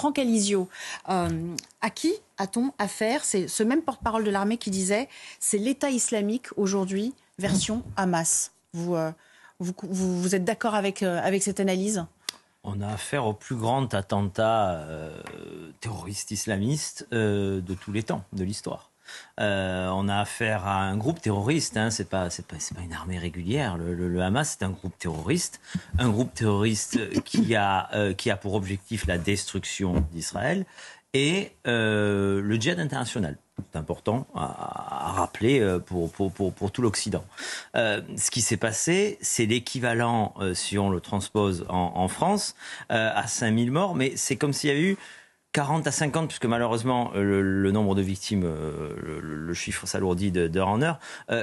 Franck Alizio, à qui a-t-on affaire? C'est ce même porte-parole de l'armée qui disait c'est l'État islamique aujourd'hui, version Hamas. Vous êtes d'accord avec cette analyse? On a affaire au plus grand attentat terroriste islamiste de tous les temps, de l'histoire. On a affaire à un groupe terroriste, hein, c'est pas une armée régulière. Le Hamas, c'est un groupe terroriste qui a pour objectif la destruction d'Israël et le djihad international. C'est important à rappeler pour tout l'Occident. Ce qui s'est passé, c'est l'équivalent, si on le transpose en France, à 5000 morts, mais c'est comme s'il y avait eu 40 à 50, puisque malheureusement le nombre de victimes, le chiffre s'alourdit d'heure en heure,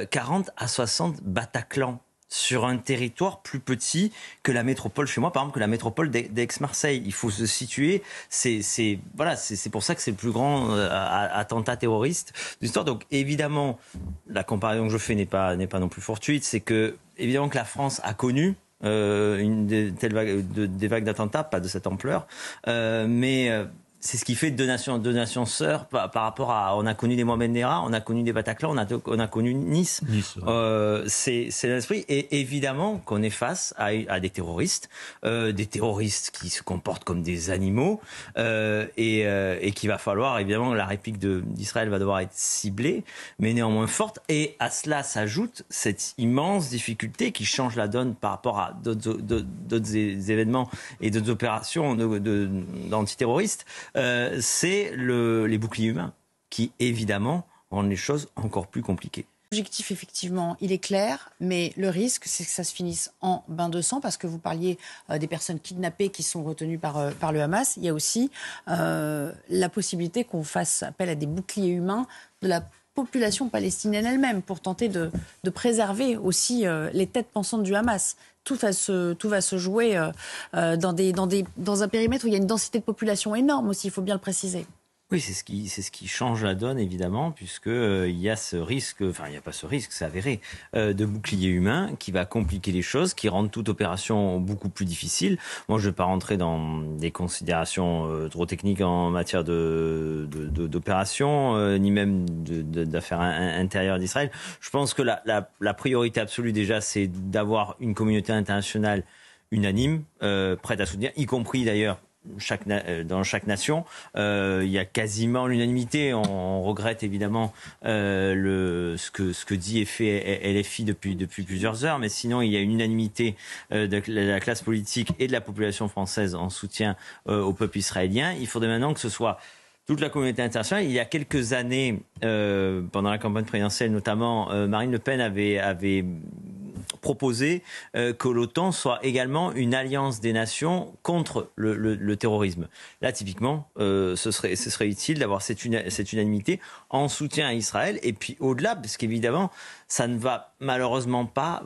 40 à 60 Bataclans sur un territoire plus petit que la métropole chez moi, par exemple, que la métropole d'Aix-Marseille. Il faut se situer. C'est pour ça que c'est le plus grand attentat terroriste de l'histoire. Donc évidemment, la comparaison que je fais n'est pas non plus fortuite. C'est que évidemment que la France a connu des vagues d'attentats, pas de cette ampleur, mais c'est ce qui fait deux nations sœurs par rapport à... On a connu des Mohamed Merah, on a connu des Bataclan, on a connu Nice. Ouais. C'est l'esprit. Et évidemment qu'on est face à des terroristes qui se comportent comme des animaux et qu'il va falloir, évidemment, la République d'Israël va devoir être ciblée, mais néanmoins forte. Et à cela s'ajoute cette immense difficulté qui change la donne par rapport à d'autres événements et d'autres opérations d'antiterroristes. C'est les boucliers humains qui, évidemment, rendent les choses encore plus compliquées. L'objectif, effectivement, il est clair, mais le risque, c'est que ça se finisse en bain de sang, parce que vous parliez des personnes kidnappées qui sont retenues par le Hamas. Il y a aussi la possibilité qu'on fasse appel à des boucliers humains de la population palestinienne elle-même pour tenter de préserver aussi les têtes pensantes du Hamas. Tout va se jouer dans un périmètre où il y a une densité de population énorme aussi, il faut bien le préciser. Oui, c'est ce qui change la donne, évidemment, puisque il y a ce risque, enfin il n'y a pas ce risque, c'est avéré, de bouclier humain qui va compliquer les choses, qui rend toute opération beaucoup plus difficile. Moi, je ne vais pas rentrer dans des considérations trop techniques en matière d'opération, ni même d'affaires intérieures d'Israël. Je pense que la priorité absolue, déjà, c'est d'avoir une communauté internationale unanime, prête à soutenir, y compris d'ailleurs dans chaque nation. Il y a quasiment l'unanimité. On regrette évidemment ce que dit et fait LFI depuis plusieurs heures, mais sinon il y a une unanimité de la classe politique et de la population française en soutien au peuple israélien. Il faudrait maintenant que ce soit toute la communauté internationale. Il y a quelques années, pendant la campagne présidentielle notamment, Marine Le Pen avait proposé que l'OTAN soit également une alliance des nations contre le terrorisme. Là, typiquement, ce serait utile d'avoir cette unanimité en soutien à Israël. Et puis au-delà, parce qu'évidemment, ça ne va malheureusement pas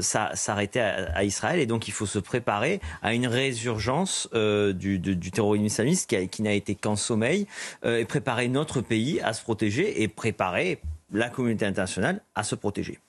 s'arrêter à Israël. Et donc, il faut se préparer à une résurgence du terrorisme islamiste qui n'a été qu'en sommeil, et préparer notre pays à se protéger et préparer la communauté internationale à se protéger.